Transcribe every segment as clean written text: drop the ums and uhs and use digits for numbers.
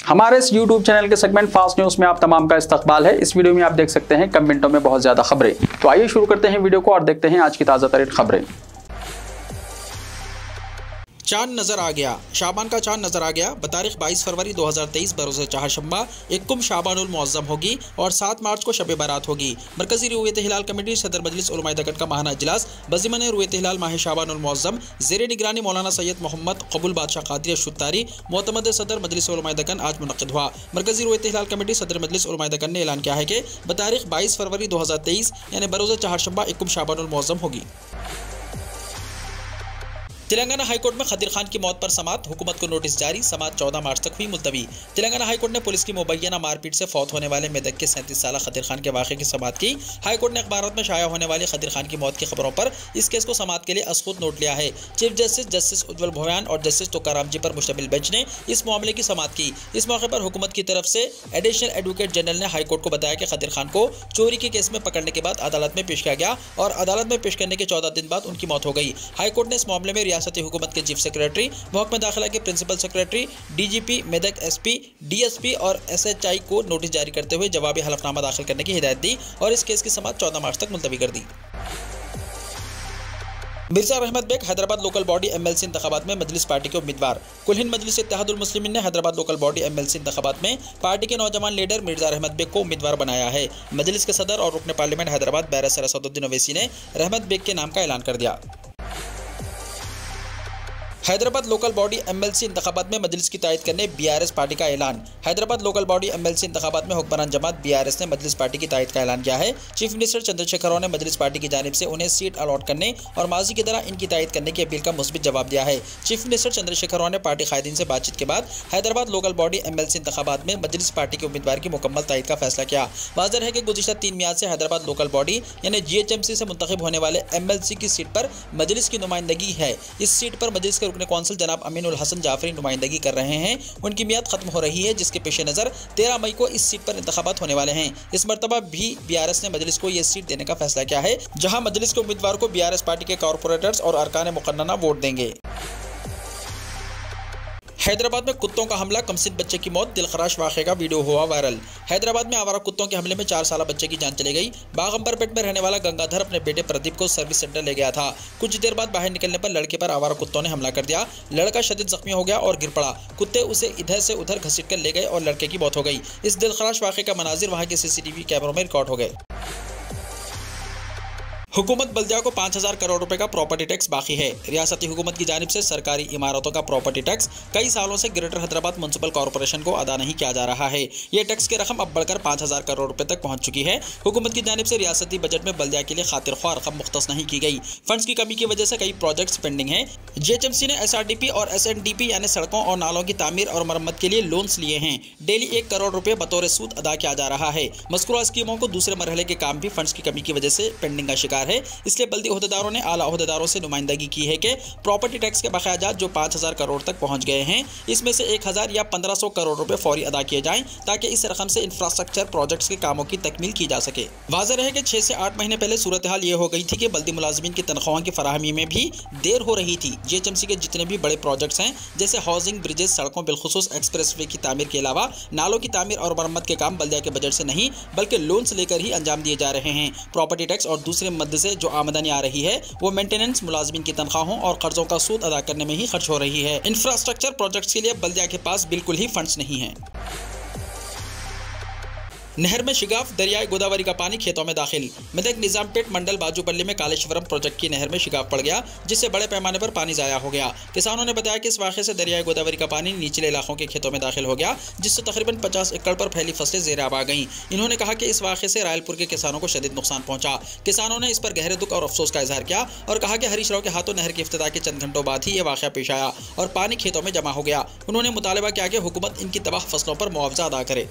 हमारे इस YouTube channel के सेगमेंट फास्ट न्यूज़ में आप तमाम का इस्तकबाल है। इस वीडियो में आप देख सकते हैं कम मिनटों में बहुत ज़्यादा खबरें। तो आइए शुरू करते हैं वीडियो को और देखते हैं आज की ताज़ा तरीन खबरें। चांद नजर आ गया, शाबान का चांद नजर आ गया। बतारीख 22 फरवरी 2023 बरोज़ चहारशंबा इक्कुम शाबानुल मुअज़्ज़म होगी और 7 मार्च को शब बारात होगी। मरकजी रुयत हिलाल कमेटी सदर मजलिस उलमाए दक्कन का माहाना इजलास बज़िमन रुयत हिलाल माह शाबानुल मुअज़्ज़म ज़ेर निगरानी मौलाना सैयद मोहम्मद कबूल बादशाह क़ादरी अश-शुत्तारी मोतमद सदर मजलिस उलमाए दक्कन आज मुनक़्क़िद हुआ। मरकजी रुयत हिलाल कमेटी सदर मजलिस उलमाए दक्कन ने ऐलान किया है कि बतारीख 22 फरवरी 2023 यानी बरोज़ चहारशंबा इक्कुम शाबानुल मुअज़्ज़म होगी। तेलंगाना हाईकोर्ट में खदीर खान की मौत पर समात, हुकूमत को नोटिस जारी। समात 14 मार्च तक हुई मुलतवी। तेलंगाना हाईकोर्ट ने पुलिस की मुबैना मारपीट से फौत होने वाले मेदक के 37 साल खदीर खान के वाक़े की समात की। हाईकोर्ट ने अखबारात में शाया होने वाली खदीर खान की मौत की खबरों पर इस केस को समात के लिए असखुद नोट लिया है। चीफ जस्टिस जस्टिस उज्ज्वल भोयान और जस्टिस तुकाराम जी पर मुश्तमिल बेंच ने इस मामले की समात की। इस मौके पर हुकूमत की तरफ से एडिशनल एडवोकेट जनरल ने हाईकोर्ट को बताया कि खदीर खान को चोरी के केस में पकड़ने के बाद अदालत में पेश किया गया और अदालत में पेश करने के 14 दिन बाद उनकी मौत हो गई। हाईकोर्ट ने इस मामले में रियासती हुकूमत के चीफ सेक्रेटरी, महकमा दाखिला के principal secretary, DGP, Medak SP, DSP और एसएचआई को नोटिस जारी करते हुए जवाबी हलफनामा दाखिल करने की हिदायत दी और इस केस की समात 14 मार्च तक मुलतवी कर दी। Mirza Rahmat Baig Hyderabad local body MLC इंतखाबात में मजलिस पार्टी के उम्मीदवार। कुल हिंद मजलिस इत्तेहादुल मुस्लिमीन ने हैदराबाद लोकल बॉडी एमएलसी इंतखाबात में पार्टी के नौजवान लीडर मिर्जा रहमत बेग को उम्मीदवार बनाया है। मजलिस के सदर और रुकन पार्लियामेंट हैदराबाद बैरिस्टर असदुद्दीन ओवैसी ने रहमत बेग के नाम का ऐलान कर दिया। हैदराबाद लोकल बॉडी एमएलसी इंतखाबात में मजलिस की तायद करने बीआरएस पार्टी का ऐलान। हैदराबाद लोकल बॉडी एमएलसी इंतखाबात में हुक्मरान जमात बीआरएस ने मजलिस पार्टी की तायद का ऐलान किया है। चीफ मिनिस्टर चंद्रशेखर राव ने मजलिस पार्टी की जानिब से उन्हें सीट अलॉट करने और माजी की तरह इनकी तायद करने की अपील का मुस्बित जवाब दिया है। चीफ मिनिस्टर चंद्रशेखर राव ने पार्टी कायदीन से बातचीत के बाद हैदराबाद लोकल बॉडी एमएलसी इंतखाबात में मजलिस पार्टी के उम्मीदवार की मुकम्मल तायद का फैसला किया। वाज़ेह है कि गुज़िश्ता 3 मियाद से हैदराबाद लोकल बॉडी यानी जीएचएमसी से मुंतखब होने वाले एमएलसी की सीट पर मजलिस की नुमाइंदगी है। इस सीट पर मजलिस के रुकन कौंसिल जनाब अमीनुल हसन जाफरी नुमाइंदगी कर रहे हैं। उनकी मियाद खत्म हो रही है, जिसके पेश नज़र 13 मई को इस सीट पर इंतखाबात होने वाले हैं। इस मरतबा भी बीआरएस ने मजलिस को यह सीट देने का फैसला किया है, जहां मजलिस के उम्मीदवार को बीआरएस पार्टी के कॉर्पोरेटर्स और अरकान मुकन्नना वोट देंगे। हैदराबाद में कुत्तों का हमला, कमसिन बच्चे की मौत, दिलखराश वाक़े का वीडियो हुआ वायरल। हैदराबाद में आवारा कुत्तों के हमले में 4 साल बच्चे की जान चली गई। बागंबरपेट में रहने वाला गंगाधर अपने बेटे प्रदीप को सर्विस सेंटर ले गया था। कुछ देर बाद बाहर निकलने पर लड़के पर आवारा कुत्तों ने हमला कर दिया। लड़का शदीद जख्मी हो गया और गिर पड़ा। कुत्ते उसे इधर से उधर घसीट कर ले गए और लड़के की मौत हो गई। इस दिलखराश वाक़े का मनाजिर वहाँ के सीसीटीवी कैमरों में रिकॉर्ड हो गए। हुकूमत बल्दिया को 5000 करोड़ रुपए का प्रॉपर्टी टैक्स बाकी है। रियासती हुकूमत की जानिब से सरकारी इमारतों का प्रॉपर्टी टैक्स कई सालों से ग्रेटर हैदराबाद म्युनिसिपल कॉर्पोरेशन को अदा नहीं किया जा रहा है। ये टैक्स की रकम अब बढ़कर 5000 करोड़ रुपए तक पहुंच चुकी है। हुकूमत की जानिब से रियासती बजट में बल्दिया के लिए खातिर ख्वाह रकम मुख्तस नहीं की गई। फंड्स की कमी की वजह से कई प्रोजेक्ट्स पेंडिंग हैं। जीएचएमसी ने एसआरडीपी और एसएनडीपी यानी सड़कों और नालों की तामीर और मरम्मत के लिए लोन्स लिए हैं। डेली 1 करोड़ रुपए बतौर सूद अदा किया जा रहा है। मज़कूरा स्कीमों को दूसरे मरहले के काम भी फंड्स की कमी की वजह से पेंडिंग का शिकार है। इसलिए ओहदेदारों ने आला ओहदेदारों से नुमाइंदगी की है कि प्रॉपर्टी टैक्स के बकायाजात जो 5000 करोड़ तक पहुंच गए हैं, इसमें से 1000 या 1500 करोड़ रुपए फौरी अदा किए जाएं, ताकि इस रकम से इंफ्रास्ट्रक्चर प्रोजेक्ट्स के कामों की तकमील की जा सके। वाज़ेह रहे कि 6 से 8 महीने पहले सूरत हाल ये हो गई थी कि बल्दी मुलाजिमीन की तनख्वाहों की फराहमी में भी देर हो रही थी। जीएचएमसी के जितने भी बड़े प्रोजेक्ट्स हैं, जैसे हाउसिंग, ब्रिजेस, सड़कों, बिलखुसूस एक्सप्रेसवे की तामीर के अलावा नालों की तामीर और मरम्मत के काम बल्दिया के बजट से नहीं बल्कि लोन्स लेकर ही अंजाम दिए जा रहे हैं। प्रॉपर्टी टैक्स और दूसरे मद से जो आमदनी आ रही है वो मेंटेनेंस, मुलाजिमीन की तनख्वाहों और कर्जों का सूद अदा करने में ही खर्च हो रही है। इंफ्रास्ट्रक्चर प्रोजेक्ट्स के लिए बल्दिया के पास बिल्कुल ही फंड्स नहीं हैं। नहर में शिगाफ, दरियाई गोदावरी का पानी खेतों में दाखिल। मेदक निजामपेट मंडल बाजूपल्ली में कालेश्वरम प्रोजेक्ट की नहर में शिगाफ पड़ गया, जिससे बड़े पैमाने पर पानी ज़ाया हो गया। किसानों ने बताया कि इस वाक़े से दरियाई गोदावरी का पानी निचले इलाकों के खेतों में दाखिल हो गया, जिससे तकरीबन 50 एकड़ पर फैली फसलें ज़ेर आब आ गईं। इन्होंने कहा कि इस वाक़े से रायलपुर के किसानों को शदीद नुकसान पहुंचा। किसानों ने इस पर गहरे दुख और अफसोस का इजहार किया और कहा कि हरीश राव के हाथों नहर के इफ्तिताह के चंद घंटों बाद ही ये वाक़या पेश आया और पानी खेतों में जमा हो गया। उन्होंने मुतालबा किया कि हुकूमत इनकी तबाह फसलों पर मुआवजा अदा करे।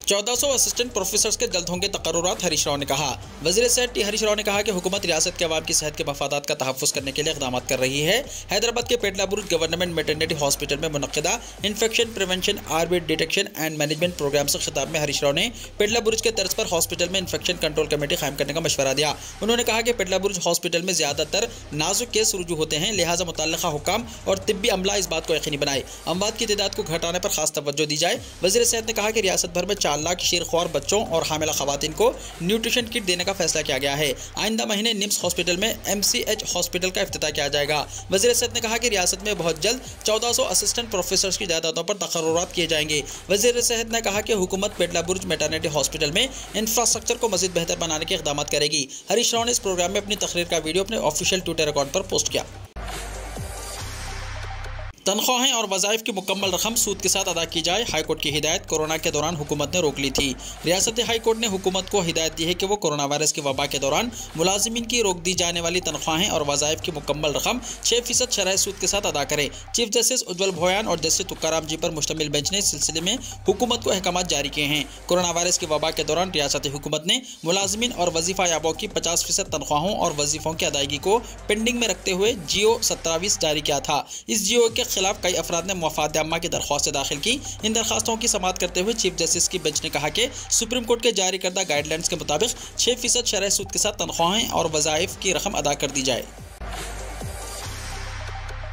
1400 असिस्टेंट प्रोफेसर्स के जल्द होंगे तकर्रुरात, हरीश राव ने कहा। वज़ीर सेहत टी हरीश राव ने कहा कि हुकूमत रियासत के अवाम की सेहत के मफादात का तहफ़्फ़ुज़ करने के लिए इक़दाम कर रही है। हैदराबाद के पेटला बुरुज गवर्नमेंट मैटरनिटी हॉस्पिटल में मुनक़्क़िदा इन्फेक्शन प्रिवेंशन आरबीट डिटेक्शन एंड मैनेजमेंट प्रोग्राम से खिताब में हरीश राव ने पेटला बुरुज के तर्ज पर हॉस्पिटल में इन्फेक्शन कंट्रोल कमेटी कायम करने का मशवरा दिया। उन्होंने कहा कि पेटला बुरुज हॉस्पिटल में ज़्यादातर नाजुक केस रुजू होते हैं, लिहाजा मुतल्लिक़ा हुक्काम और तिब्बी अमला इस बात को यकीनी बनाए, अमवात की तादाद को घटाने पर खास तवज्जो दी जाए। वज़ीर सेहत ने कहा कि रियासत भर में 4 लाख शीरख्वार बच्चों और हामिला खवातीन को न्यूट्रिशन किट देने का फैसला किया गया है। आइंदा महीने निम्स हॉस्पिटल में MCH हॉस्पिटल का इफ्तिताह किया जाएगा। वज़ीर सेहत ने कहा कि रियासत में बहुत जल्द 1400 असिस्टेंट प्रोफेसर्स की जायदादों पर तकर्रुरात किए जाएंगे। वज़ीर सेहत ने कहा कि हुकूमत पेटला बुरुज मैटरनिटी हॉस्पिटल में इंफ्रास्ट्रक्चर को मज़ीद बेहतर बनाने के इक़दाम करेगी। हरीश राव ने इस प्रोग्राम में अपनी तकरीर का वीडियो अपने ऑफिशियल ट्विटर अकाउंट पर पोस्ट किया। तनख्वाहें और वज़ाइफ की मुकम्मल रकम सूद के साथ अदा की जाए, हाईकोर्ट की हिदायत कोरोना के दौरान हुकूमत ने रोक ली थी। रियासती हाईकोर्ट ने हुकूमत को हिदायत दी है कि वो कोरोना वायरस की वबा के दौरान मुलाजिमीन की रोक दी जाने वाली तनख्वाहें और वज़ाइफ की मुकम्मल रकम 6% शरह सूद के साथ अदा करें। चीफ जस्टिस उज्ज्वल भोयान और जस्टिस तुकाराम जी पर मुश्तमिल बेंच ने इस सिलसिले में हुकूमत को अहकामात जारी किए हैं। कोरोना वायरस की वबा के दौरान रियासती हुकूमत ने मुलाजिमीन और वजीफ़ा याबों की 50% तनख्वाहों और वजीफ़ों की अदायगी को पेंडिंग में रखते हुए GO 1720 जारी किया था। इस GO के खिलाफ कई अफराद मफाद अम्मा की दरख्वास्त दाखिल की। इन दरखास्तों की समाअत करते हुए चीफ जस्टिस की बेंच ने कहा कि सुप्रीम कोर्ट के जारी करदा गाइडलाइंस के मुताबिक 6% शरह सूद के साथ तनख्वाहें और वज़ाइफ की रकम अदा कर दी जाए।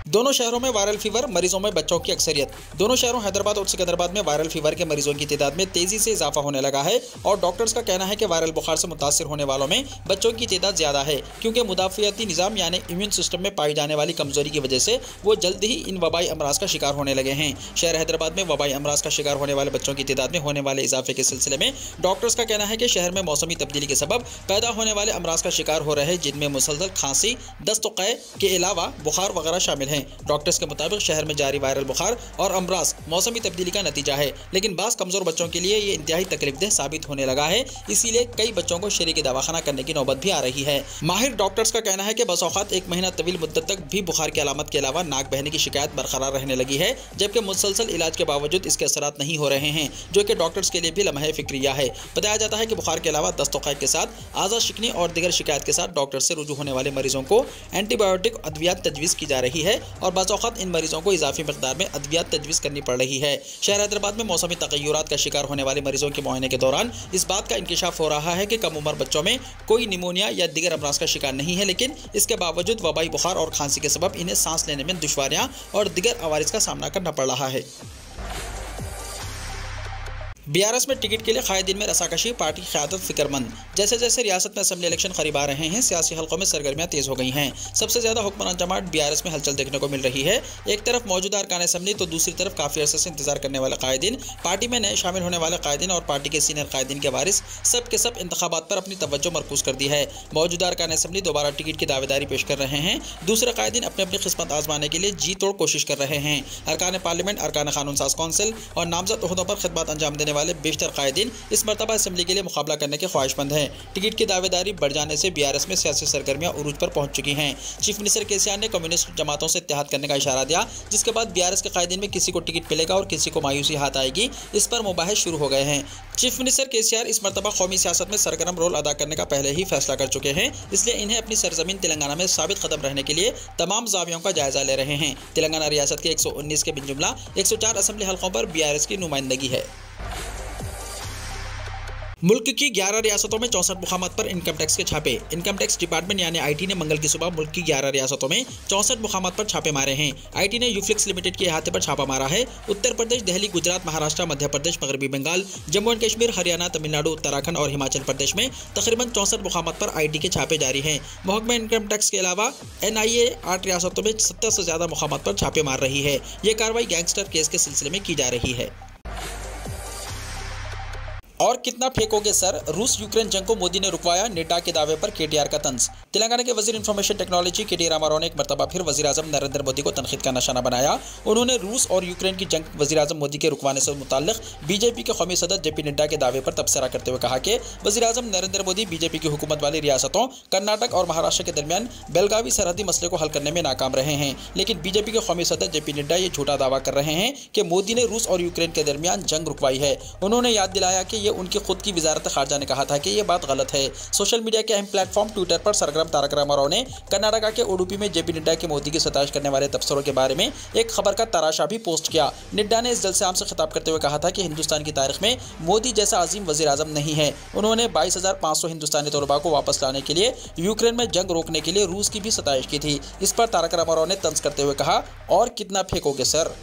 दोनों शहरों में वायरल फीवर, मरीजों में बच्चों की अक्सरियत। दोनों शहरों हैदराबाद और सिकंदराबाद में वायरल फीवर के मरीजों की तादाद में तेजी से इजाफा होने लगा है और डॉक्टर्स का कहना है कि वायरल बुखार से मुतासिर होने वालों में बच्चों की तादाद ज़्यादा है, क्योंकि मुदाफ़ियाती निज़ाम यानी इम्यून सिस्टम में पाई जाने वाली कमजोरी की वजह से वो जल्द ही इन वबाई अमराज का शिकार होने लगे हैं। शहर हैदराबाद में वबाई अमराज का शिकार होने वाले बच्चों की तादाद में होने वाले इजाफे के सिलसिले में डॉक्टर्स का कहना है कि शहर में मौसमी तब्दीली के सबब पैदा होने वाले अमराज का शिकार हो रहे हैं, जिनमें मुसलसल खांसी, दस्तक़े के अलावा बुखार वगैरह शामिल हैं। डॉक्टर्स के मुताबिक शहर में जारी वायरल बुखार और अमराज मौसमी तब्दीली का नतीजा है, लेकिन बास कमजोर बच्चों के लिए ये इंतहाई तकलीफदेह साबित होने लगा है। इसीलिए कई बच्चों को शरीकी दवाखाना करने की नौबत भी आ रही है। माहिर डॉक्टर्स का कहना है कि बस औक़ात 1 महीना तवील मुद्दत तक भी बुखार की अलामत के अलावा नाक बहने की शिकायत बरकरार रहने लगी है, जबकि मुसलसल इलाज के बावजूद इसके असरात नहीं हो रहे हैं, जो कि डॉक्टर्स के लिए भी लम्हे फिक्रिया है। बताया जाता है कि बुखार के अलावा दस्तक़े के साथ आज़ा शिकनी और दीगर शिकायत के साथ डॉक्टर से रुजू होने वाले मरीजों को एंटीबायोटिक अद्वियात तजवीज़ की जा रही है और बस औक़ात इन मरीजों को इजाफी मकदार में अद्वियात तजवीज़ करनी पड़ रही है। शहर हैदराबाद में मौसमी तग़य्युरात का शिकार होने वाले मरीजों के मुआयने के दौरान इस बात का इंकिशाफ हो रहा है कि कम उम्र बच्चों में कोई निमोनिया या दीगर अमराज का शिकार नहीं है, लेकिन इसके बावजूद वबाई बुखार और खांसी के सबब इन्हें सांस लेने में दुश्वारियां और दीगर अवारिस का सामना करना पड़ रहा है। BRS में टिकट के लिए कायदीन में रसाकशी, पार्टी क़यादत फिक्रमंद। जैसे जैसे रियासत में असम्बली इलेक्शन करीब आ रहे हैं, सियासी हल्कों में सरगर्मियां तेज़ हो गई हैं। सबसे ज़्यादा हुक्मरान जमात BRS में हलचल देखने को मिल रही है। एक तरफ मौजूदा अरकान असम्बली तो दूसरी तरफ काफ़ी अरसे से इंतजार करने वाले कायदीन, पार्टी में नए शामिल होने वाले कायदीन और पार्टी के सीनियर कायदीन के वारिस सब के सब इंतखाबात पर अपनी तवज्जो मरकूज़ कर दी है। मौजूदा अरकान असम्बली दोबारा टिकट की दावेदारी पेश कर रहे हैं। दूसरे कायदीन अपनी अपनी किस्मत आजमाने के लिए जी तोड़ कोशिश कर रहे हैं। अरकान पार्लियामेंट, अरकान कानून साज कौंसिल और नामजद ओहदों पर खिदमत अंजाम देने वाले बेशतर कायदीन इस मरतबा असेंबली के लिए मुकाबला करने के ख्वाहिशमंद हैं। टिकट की दावेदारी बढ़ जाने से BRS में सियासी सरगर्मियां उरूज पर पहुंच चुकी हैं। चीफ मिनिस्टर KCR ने कम्युनिस्ट जमातों से इत्तेहाद करने का इशारा दिया, जिसके बाद BRS के कायदीन में किसी को टिकट मिलेगा और किसी को मायूसी हाथ आएगी, इस पर मुबाहिस शुरू हो गए हैं। चीफ मिनिस्टर KCR इस मरतबा कौमी सियासत में सरगर्म रोल अदा करने का पहले ही फैसला कर चुके हैं, इसलिए इन्हें अपनी सरजमीन तेलंगाना में साबित कदम रहने के लिए तमाम जावियों का जायजा ले रहे हैं। तेलंगाना रियासत के 119 के बिन जुमला 104 असम्बली हल्कों पर BRS की नुमाइंदगी है। मुल्क की 11 रियासतों में 64 मुकामात पर इनकम टैक्स के छापे। इनकम टैक्स डिपार्टमेंट यानी IT ने मंगल की सुबह मुल्क की 11 रियासतों में 64 मुकामात पर छापे मारे हैं। IT ने यूफ्लिक्स लिमिटेड के अहाते पर छापा मारा है। उत्तर प्रदेश, दिल्ली, गुजरात, महाराष्ट्र, मध्य प्रदेश, मगरबी बंगाल, जम्मू एंड कश्मीर, हरियाणा, तमिलनाडु, उत्तराखंड और हिमाचल प्रदेश में तकरीबन 64 मुकामात पर IT के छापे जारी हैं। महकमा इनकम टैक्स के अलावा NIA 8 रियासतों में 70 से ज़्यादा मुकामात पर छापे मार रही है। ये कार्रवाई गैंगस्टर केस के सिलसिले में की जा रही है। और कितना फेंकोगे सर, रूस यूक्रेन जंग को मोदी ने रुकवाया, नेटा के दावे पर KTR का तंज। तेलंगाना के वजीर इंफॉर्मेशन टेक्नोलॉजी के टी रामाराव ने एक मरतबा फिर वज़ीर-ए-आज़म नरेंद्र मोदी को तनकीद का निशाना बनाया। उन्होंने रूस और यूक्रेन की जंग वज़ीर-ए-आज़म मोदी के रुकवाने से मुताल्लिक़ बीजेपी के कौमी सदर जेपी नड्डा के दावे पर तबसरा करते हुए कहा कि वज़ीर-ए-आज़म नरेंद्र मोदी बीजेपी की हुकूमत वाली रियासतों कर्नाटक और महाराष्ट्र के दरमियान बेलगावी सरहदी मसले को हल करने में नाकाम रहे हैं। लेकिन बीजेपी के कौमी सदर जेपी नड्डा ये झूठा दावा कर रहे हैं कि मोदी ने रूस और यूक्रेन के दरमियान जंग रुकवाई है। उन्होंने याद दिलाया कि ये उनकी खुद की वजारत खारजा ने कहा था कि यह बात गलत है। सोशल मीडिया के अहम प्लेटफॉर्म ट्विटर पर सरगर्म तारक रामाराव ने कर्नाटका के उडुपी में जेपी नड्डा के मोदी की सताइश करने वाले तबसरों के बारे में एक खबर का तराशा भी पोस्ट किया। नड्डा ने इस जलसे आम से खिताब करते हुए कहा था कि हिंदुस्तान की तारीख में मोदी जैसा अजीम वज़ीर आज़म नहीं है। उन्होंने 22,500 हिंदुस्तानी तलबा को वापस लाने के लिए यूक्रेन में जंग रोकने के लिए रूस की भी सताइश की थी। इस पर तारक रामाराव ने तंज करते हुए कहा, और कितना फेंकोगे सर।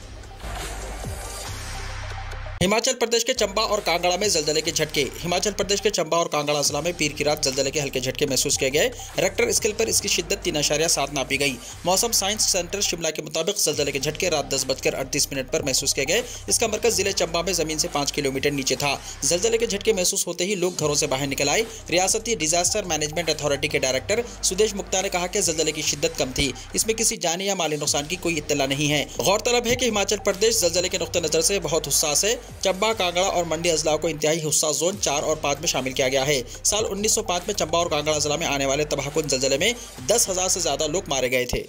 हिमाचल प्रदेश के चंबा और कांगड़ा में जलजले के झटके। हिमाचल प्रदेश के चंबा और कांगड़ा जिला में पीर की रात जलजले के हल्के झटके महसूस किए गए। रेक्टर स्केल पर इसकी शिद्दत 3.7 नापी गई। मौसम साइंस सेंटर शिमला के मुताबिक जलजले के झटके रात 10:38 पर महसूस किए गए। इसका मरकज जिले चंबा में जमीन से 5 किलोमीटर नीचे था। जलजले के झटके महसूस होते ही लोग घरों से बाहर निकल आए। रियासती डिजास्टर मैनेजमेंट अथॉरिटी के डायरेक्टर सुदेश मुक्ता ने कहा कि जलजले की शिद्दत कम थी। इसमें किसी जानी या माली नुकसान की कोई इत्तला नहीं है। गौरतलब है कि हिमाचल प्रदेश जलजले के नुक्ते नजर से बहुत हुस्सास है। चंबा, कांगड़ा और मंडी अजला को इंतहाई हुस्सास जोन 4 और 5 में शामिल किया गया है। साल 1905 में चंबा और कांगड़ा जिला में आने वाले तबाहकुन जलजले में 10,000 से ज्यादा लोग मारे गए थे।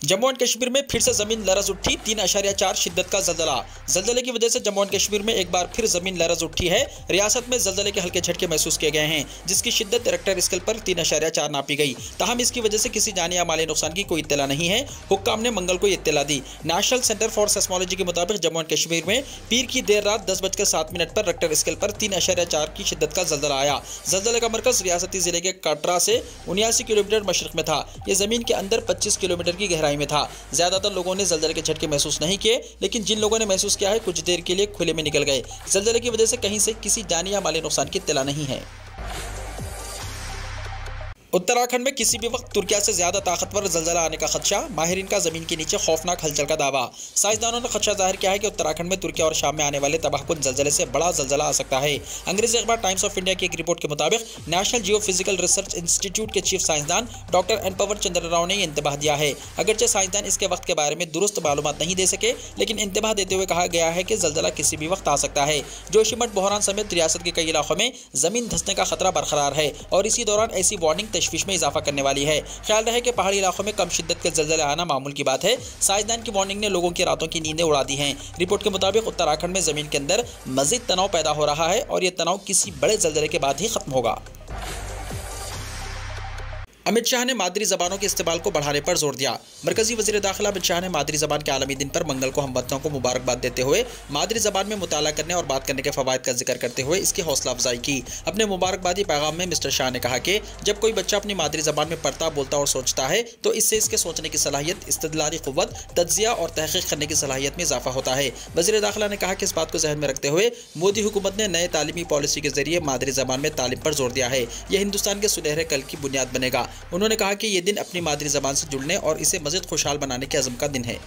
जम्मू एंड कश्मीर में फिर से जमीन लरज उठी। 3.4 शिद्दत का जलजला। जलजले की वजह से जम्मू एंड कश्मीर में एक बार फिर जमीन लरज उठी है। रियासत में जलजले के हल्के झटके महसूस किए गए हैं, जिसकी शिद्दत रेक्टर स्केल पर 3.4 नापी गई। ताहम इसकी वजह से किसी जानी या माली नुकसान की कोई इत्तला नहीं है। हुक्काम ने मंगल को इत्तला दी। नेशनल सेंटर फॉर सेस्मोलॉजी के मुताबिक जम्मू एंड कश्मीर में पीर की देर रात 10:07 पर रेक्टर स्केल पर 3.4 की शिद्दत का जलजला आया। जलजले का मरकज रियासती जिले के कटरा से 79 किलोमीटर मशरक में था। यह जमीन के अंदर 25 किलोमीटर की गहराई में था। ज्यादातर लोगों ने जलजले के झटके महसूस नहीं किए, लेकिन जिन लोगों ने महसूस किया है कुछ देर के लिए खुले में निकल गए। जलजले की वजह से कहीं से किसी जानी या माली नुकसान की इत्तला नहीं है। उत्तराखंड में किसी भी वक्त तुर्किया से ज्यादा ताकतवर जलजला आने का खदशा। माहिरीन का जमीन के नीचे खौफनाक हलचल का दावा। साइंसदानों ने खदशा जाहिर किया है कि उत्तराखंड में तुर्किया और शाम में आने वाले तबाहकुन जलजले से बड़ा जलजला आ सकता है। अंग्रेजी अखबार टाइम्स ऑफ इंडिया की एक रिपोर्ट के मुताबिक नेशनल जियोफिजिकल रिसर्च इंस्टीट्यूट के चीफ साइंसदान डॉक्टर एनपवर चंद्र राव ने इंतबाह दिया है। अगरचे साइंसदान इसके वक्त के बारे में दुरुस्त मालूमात नहीं दे सके, लेकिन इंतबाह देते हुए कहा गया है कि जलजला किसी भी वक्त आ सकता है। जोशीमठ बहरान समेत रियासत के कई इलाकों में जमीन धंसने का खतरा बरकरार है और इसी दौरान ऐसी वार्निंग तशवीश में इजाफा करने वाली है। ख्याल रहे कि पहाड़ी इलाकों में कम शिद्दत के जलजले आना मामूल की बात है। साइंसदान की वार्निंग ने लोगों की रातों की नींदें उड़ा दी हैं। रिपोर्ट के मुताबिक उत्तराखंड में जमीन के अंदर मजीद तनाव पैदा हो रहा है और यह तनाव किसी बड़े जलजले के बाद ही खत्म होगा। अमित शाह ने मादरी ज़बानों के इस्तेमाल को बढ़ाने पर जोर दिया। मरकजी वज़ीर दाखिला अमित शाह ने मादरी ज़बान के आलमी दिन पर मंगल को हमवतनों को मुबारकबाद देते हुए मादरी ज़बान में मुताला करने और बात करने के फ़वाइद का जिक्र करते हुए इसकी हौसला अफजाई की। अपने मुबारकबादी पैगाम में मिस्टर शाह ने कहा कि जब कोई बच्चा अपनी मादरी ज़बान में पढ़ता, बोलता और सोचता है तो इससे इसके सोचने की सलाहियत, इस्तदलाली क़ुव्वत, तज्ज़िया और तहक़ीक़ करने की सलाहियत में इजाफा होता है। वज़ीर दाखिला ने कहा कि इस बात को ज़हन में रखते हुए मोदी हुकूमत ने नए तालीमी पॉलिसी के जरिए मादरी ज़बान में तालीम पर जोर दिया है। यह हिंदुस्तान के सुनहरे कल की बुनियाद बनेगा। उन्होंने कहा कि ये दिन अपनी मादरी ज़बान से जुड़ने और इसे मज़ीद खुशहाल बनाने के अज़्म का दिन है।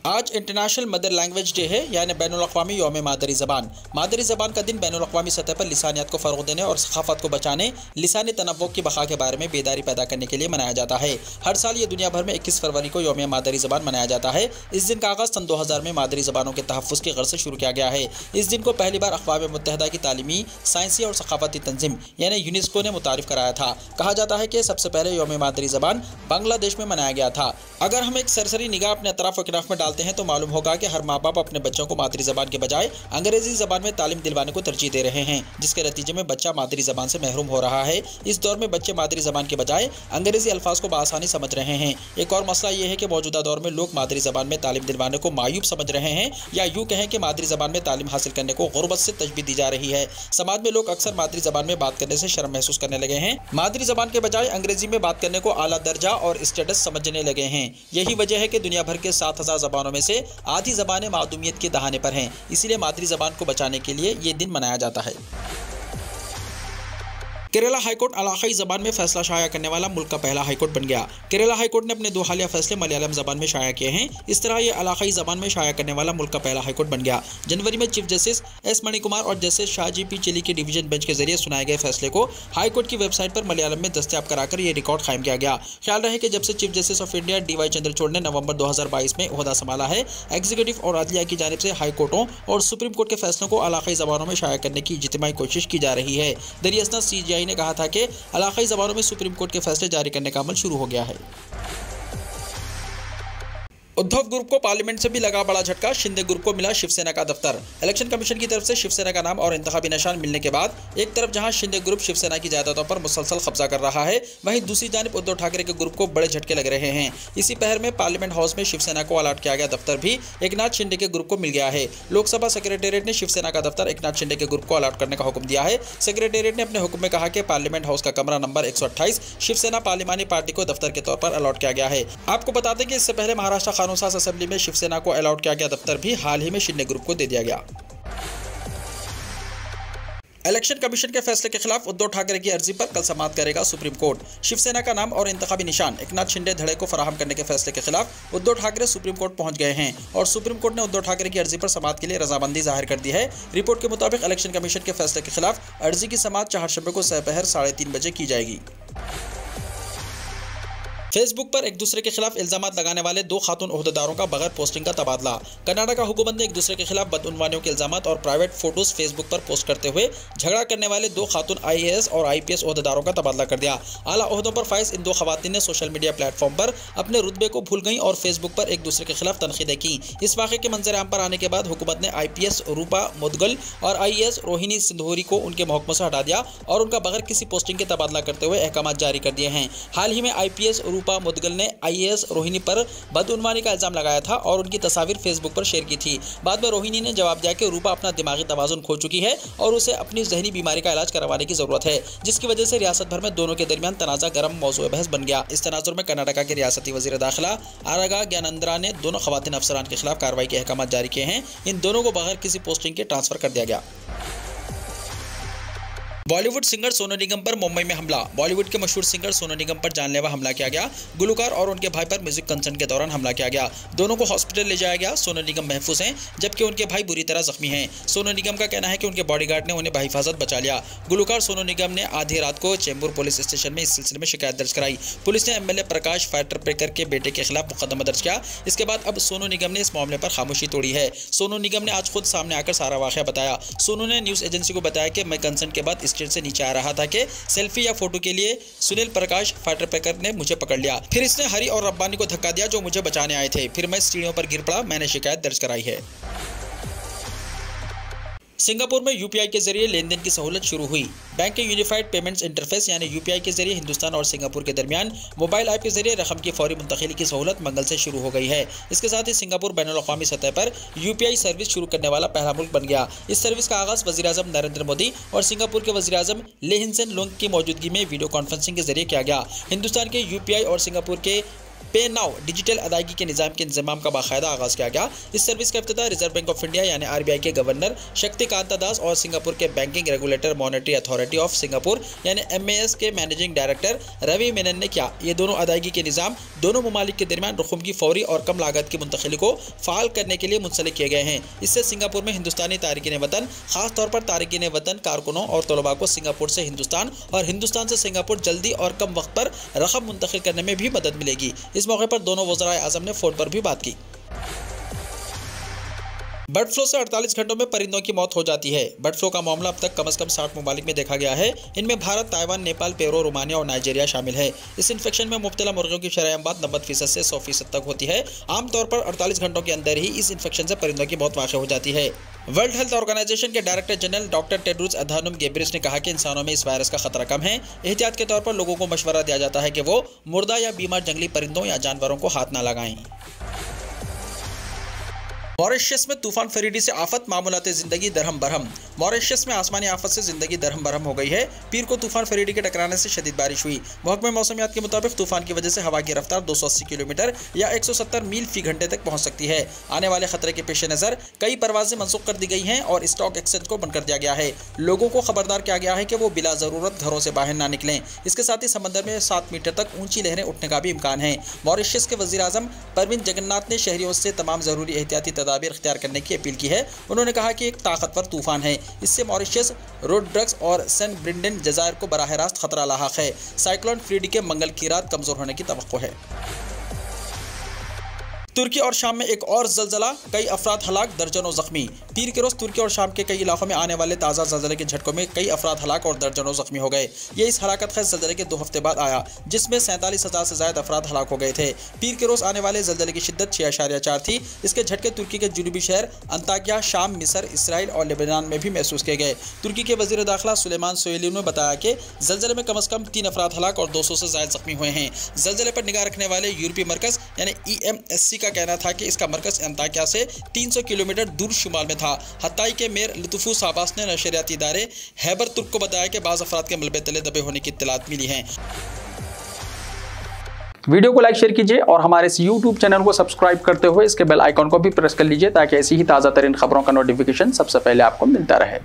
आज इंटरनेशनल मदर लैंग्वेज डे है, यानी बैनुल-अक़वामी यौम मादरी ज़बान। मादरी ज़बान का दिन बैनुल-अक़वामी सतह पर लिसानियत को फ़रोग़ देने और सक़ाफ़त को बचाने, लिसानी तनव्वुअ की बक़ा के बारे में बेदारी पैदा करने के लिए मनाया जाता है। हर साल ये दुनिया भर में 21 फरवरी को यौम मादरी ज़बान मनाया जाता है। इस दिन का आगाज़ सन 2000 में मादरी ज़बानों के तहफ़्फ़ुज़ की गर्ज़ से शुरू किया गया है। इस दिन को पहली बार अक़वाम मुत्तहिदा की तालीमी, साइंसी और सक़ाफ़ती तंज़ीम यानी यूनेस्को ने मुतारिफ़ कराया था। कहा जाता है कि सबसे पहले यौम मादरी ज़बान बांग्लादेश में मनाया गया था। अगर हम एक सरसरी निगाह अपने अतराफ़ व किनाफ़ में डालते हैं तो मालूम होगा कि हर माँ बाप अपने बच्चों को मादरी ज़बान के बजाय अंग्रेज़ी ज़बान में तालीम दिलवाने को तरजीह दे रहे हैं, जिसके नतीजे में बच्चा मादरी ज़बान से महरूम हो रहा है। इस दौर में बच्चे मादरी ज़बान के बजाय अंग्रेज़ी अल्फाज को बआसानी समझ रहे हैं। एक और मसला ये है कि मौजूदा दौर में लोग मादरी ज़बान में तालीम दिलवाने को मायूब समझ रहे हैं, या यूँ कहें कि मादरी ज़बान में तालीम हासिल करने को गुर्बत से तशबीह दी जा रही है। समाज में लोग अक्सर मादरी ज़बान में बात करने से शर्म महसूस करने लगे हैं। मादरी ज़बान के बजाय अंग्रेज़ी में बात करने को आला दर्जा और स्टेटस समझने लगे हैं। यही वजह है कि दुनिया भर के 7000 ज़बानों में से आधी ज़बानें मादूमियत के दहाने पर हैं। इसीलिए मादरी ज़बान को बचाने के लिए ये दिन मनाया जाता है। केरला हाईकोर्ट इलाकाई जबान में फैसला शाया करने वाला मुल्क का पहला हाईकोर्ट बन गया। केरला हाईकोर्ट ने अपने 2 हालिया फैसले मलयालम जबान में शाया किए हैं। इस तरह ये इलाकाई जबान में शाया करने वाला मुल्क का पहला हाईकोर्ट बन गया। जनवरी में चीफ जस्टिस एस मणिकुमार और जस्टिस शाहजी पी चिली की डिवीजन बेंच के जरिए सुनाए गए फैसले को हाईकोर्ट की वेबसाइट पर मलयालम में दस्तयाब कराकर ये रिकॉर्ड कायम किया गया। ख्याल रहे कि जब से chief justice of India DY Chandrachud ने नवंबर 2022 में ओहदा संभाला है, एग्जीक्यूटिव और अदलिया की जानिब से हाई कोर्टों और सुप्रीम कोर्ट के फैसलों को इलाकाई जबानों में शाया करने की इज्तिमाई कोशिश की जा रही है। दरियासना CJI ने कहा था कि इलाकाई ज़बानों में सुप्रीम कोर्ट के फैसले जारी करने का अमल शुरू हो गया है। उद्धव ग्रुप को पार्लियामेंट से भी लगा बड़ा झटका। शिंदे ग्रुप को मिला शिवसेना का दफ्तर। इलेक्शन कमीशन की तरफ से शिवसेना का नाम और इंतखाबी निशान मिलने के बाद एक तरफ जहां शिंदे ग्रुप शिवसेना की जायदादों पर मुसलसल कब्जा कर रहा है, वहीं दूसरी जानिब उद्धव ठाकरे के ग्रुप को बड़े झटके लग रहे हैं। इसी पहर में पार्लियामेंट हाउस में शिवसेना को अलॉट किया गया दफ्तर भी एकनाथ शिंदे के ग्रुप को मिल गया है। लोकसभा सेक्रेटेरिएट ने शिवसेना का दफ्तर एकनाथ शिंदे के ग्रुप को अलॉट करने का हुक्म दिया है। सेक्रेटेरिएट ने अपने हुक्म में कहा कि पार्लियामेंट हाउस का कमरा नंबर 128 शिवसेना पार्लिमानी पार्टी को दफ्तर के तौर पर अलॉट किया गया है। आपको बता दें कि इससे पहले महाराष्ट्र कानून साज असेंबली में शिवसेना को अलॉट किया गया दफ्तर भी हाल ही में शिंदे ग्रुप को दे दिया गया। इलेक्शन कमीशन के फैसले के खिलाफ उद्धव ठाकरे की अर्जी पर कल समाअत करेगा सुप्रीम कोर्ट। शिवसेना का नाम और इंतखाबी निशान एकनाथ शिंदे धड़े को फराहम करने के फैसले के खिलाफ उद्धव ठाकरे सुप्रीम कोर्ट पहुंच गए हैं और सुप्रीम कोर्ट ने उद्धव ठाकरे की अर्जी पर समाअत के लिए रजामंदी जाहिर कर दी है। रिपोर्ट के मुताबिक इलेक्शन कमीशन के फैसले के खिलाफ अर्जी की समाअत 4 शंबे को दोपहर 3:30 बजे की जाएगी। फेसबुक पर एक दूसरे के खिलाफ इल्जामात लगाने वाले 2 खातून ओहदेदारों का बगैर पोस्टिंग का तबादला। कर्नाटक हुकूमत ने एक दूसरे के खिलाफ बदउनवानियों के इल्जामात और प्राइवेट फोटोज फेसबुक पर पोस्ट करते हुए झगड़ा करने वाले 2 खातून IAS और IPS ओहदेदारों का तबादला कर दिया। आला ओहदों पर फाइज इन 2 खवातीन ने सोशल मीडिया प्लेटफॉर्म पर अपने रुतबे को भूल गई और फेसबुक पर एक दूसरे के खिलाफ तनकीदें की। इस वाक़े के मंजर आम पर आने के बाद हुकूमत ने IPS रूपा मुदगल और IAS रोहिणी सिंधूरी को उनके महकमों से हटा दिया और उनका बगैर किसी पोस्टिंग के तबादला करते हुए अहकाम जारी कर दिए हैं। हाल ही में IPS रूपा मुदगल ने IAS रोहिणी पर बदउनवानी का इल्जाम लगाया था और उनकी तस्वीर फेसबुक पर शेयर की थी। बाद में रोहिणी ने जवाब दिया कि रूपा अपना दिमागी तवाज़ुन खो चुकी है और उसे अपनी जहनी बीमारी का इलाज करवाने की जरूरत है, जिसकी वजह से रियासत भर में दोनों के दरमियान तनाज़ा गर्म मौजूद बहस बन गया। इस तनाजुर में कर्नाटक के रियासती वज़ीर दाखिला आरगा ज्ञानेंद्रा ने दोनों खवातीन अफसरान के खिलाफ कार्रवाई के अहकाम जारी किए हैं। इन दोनों को बगैर किसी पोस्टिंग के ट्रांसफर कर दिया गया। बॉलीवुड सिंगर सोनू निगम पर मुंबई में हमला। बॉलीवुड के मशहूर सिंगर सोनू निगम पर जानलेवा हमला किया गया। गुलकार और उनके भाई पर म्यूजिक कंसर्ट के दौरान हमला किया गया। दोनों को हॉस्पिटल ले जाया गया। सोनू निगम महफूज हैं जबकि उनके भाई बुरी तरह जख्मी हैं। सोनू निगम का कहना है कि उनके बॉडीगार्ड ने उन्हें बहिफाजत बचा लिया। गुलकार सोनू निगम ने आधी रात को चेंबूर पुलिस स्टेशन में इस सिलसिले में शिकायत दर्ज कराई। पुलिस ने MLA प्रकाश फाइटर पेकर के बेटे के खिलाफ मुकदमा दर्ज किया। इसके बाद अब सोनू निगम ने इस मामले पर खामोशी तोड़ी है। सोनू निगम ने आज खुद सामने आकर सारा वाक़या बताया। सोनू ने न्यूज़ एजेंसी को बताया कि मैं कंसर्ट के बाद स्टेज से नीचे आ रहा था कि सेल्फी या फोटो के लिए सुनील प्रकाश फाइटर पैकर ने मुझे पकड़ लिया। फिर इसने हरी और रब्बानी को धक्का दिया जो मुझे बचाने आए थे। फिर मैं सीढ़ियों पर गिर पड़ा। मैंने शिकायत दर्ज कराई है। सिंगापुर में UPI के जरिए लेन देन की सहूलत शुरू हुई। बैंक के यूनिफाइड पेमेंट्स इंटरफेस यानी UPI के जरिए हिंदुस्तान और सिंगापुर के दरमियान मोबाइल ऐप के जरिए रकम की फौरी मुंतकिली की सहूलत मंगल से शुरू हो गई है। इसके साथ ही सिंगापुर बैनुल-अक़वामी सतह पर UPI सर्विस शुरू करने वाला पहला मुल्क बन गया। इस सर्विस का आगाज़ वज़ीर-ए-आज़म नरेंद्र मोदी और सिंगापुर के वज़ीर-ए-आज़म ली हिन लूंग की मौजूदगी में वीडियो कॉन्फ्रेंसिंग के जरिए किया गया। हिंदुस्तान के UPI और सिंगापुर के पे नाउ डिजिटल अदायगी के निज़ाम के इंतजाम का बाकायदा आगाज़ किया गया। इस सर्विस का इफ्तिताह रिजर्व बैंक ऑफ इंडिया यानी RBI के गवर्नर शक्तिकांता दास और सिंगापुर के banking regulator monetary authority of Singapore यानी MAS के मैनेजिंग डायरेक्टर रवि मेनन ने किया। ये दोनों अदायगी के निज़ाम दोनों ममालिक के दरमियान रकूम की फौरी और कम लागत की मुंतकिली को फ़ाल करने के लिए मुंसलिक किए गए हैं। इससे सिंगापुर में हिंदुस्तानी तारिकीन वतन, खासतौर पर तारिकीन वतन, कारकुनों और तलबा को सिंगापुर से हिंदुस्तान और हिंदुस्तान से सिंगापुर जल्दी और कम वक्त पर रकम मुंतकिल करने में भी मदद मिलेगी। इस मौके पर दोनों वज़ीर-ए-आज़म ने फ़ोन पर भी बात की। बर्ड फ्लू से 48 घंटों में परिंदों की मौत हो जाती है। बर्ड फ्लू का मामला अब तक कम से कम 60 ममालिक में देखा गया है। इनमें Bharat, Taiwan, Nepal, Peru, Romania और नाइजीरिया शामिल है। इस इन्फेक्शन में मुब्तला मुर्गियों की शरह अमवात 90% से 100% तक होती है। आमतौर पर 48 घंटों के अंदर ही इस इन्फेक्शन से परिंदों की मौत वाक़ हो जाती है। वर्ल्ड हेल्थ ऑर्गेनाइजेशन के director general doctor Tedros Adhanom Ghebreyesus ने कहा कि इंसानों में इस वायरस का खतरा कम है। एहतियात के तौर पर लोगों को मशवरा दिया जाता है कि वो मुर्दा या बीमार जंगली परिंदों या जानवरों को हाथ न लगाएं। मॉरिशस में तूफान फरीडी से आफत, मामूलात ज़िंदगी दरहम बरहम। मॉरिशस में आसमानी आफत से जिंदगी दरहम बरहम हो गई है। पीर को तूफान फेरेडी के टकराने से शदीद बारिश हुई। महकमे मौसमियात के मुताबिक तूफान की वजह से हवा की रफ्तार 280 किलोमीटर या 170 मील फी घंटे तक पहुंच सकती है। आने वाले खतरे के पेश नजर कई परवाजें मनसूख कर दी गई हैं और स्टॉक एक्सचेंज को बंद कर दिया गया है। लोगों को खबरदार किया गया है कि वो बिला जरूरत घरों से बाहर ना निकलें। इसके साथ ही समंदर में 7 मीटर तक ऊंची लहरें उठने का भी इम्कान है। मॉरिशस के वजीर आजम परवीन जगन्नाथ ने शहरियों से तमाम जरूरी एहतियाती तदाबीर इख्तियार करने की अपील की है। उन्होंने कहा कि एक ताकतवर तूफान है, इससे मॉरिशस, रोड्रग्स और सेंट ब्रिंडन जज़ायर को बराह रास्त खतरा लाहक है। साइक्लोन फ्रीडी के मंगल की रात कमजोर होने की तवक्को है। तुर्की और शाम में एक और जलजला, कई अफराद हलाक, दर्जनों जख्मी। पीर के रोज तुर्की और शाम के कई इलाकों में आने वाले ताज़ा जलजले के झटकों में कई अफराद हलाक और दर्जनों जख्मी हो गए। ये इस हलाकत खेज जलजले के 2 हफ्ते बाद आया, जिसमें 47,000 से ज्यादा अफराद हलाक हो गए थे। पीर के रोज आने वाले जलजले की शिद्दत 6.4 थी। इसके झटके तुर्की के जुनूबी शहर अंताकिया, शाम, मिस्र, इसराइल और लेबनान में भी महसूस किए गए। तुर्की के वजीर दाखिला सुलेमान सोयली ने बताया कि जलजले में कम अज कम 3 अफराद हलाक और 200 से ज्यादा जख्मी हुए हैं। जलजले पर निगाह रखने वाले यूरोपीय मरकज यानी EMSC का कहना था कि इसका मरकज अंताकिया से 300 किलोमीटर दूर शुमाल में था। हत्ताई के मेयर लुत्फुस अब्बास ने नशरियाती इदारे हैबर तुर्क को बताया कि बाज़ अफराद के मलबे तले दबे होने की इत्तलात मिली हैं। वीडियो को लाइक शेयर कीजिए और हमारे इस YouTube चैनल को सब्सक्राइब करते हुए इसके बेल आइकॉन को भी प्रेस कर लीजिए ताकि ऐसी ही ताज़ा तरीन खबरों का नोटिफिकेशन सबसे पहले आपको मिलता रहे।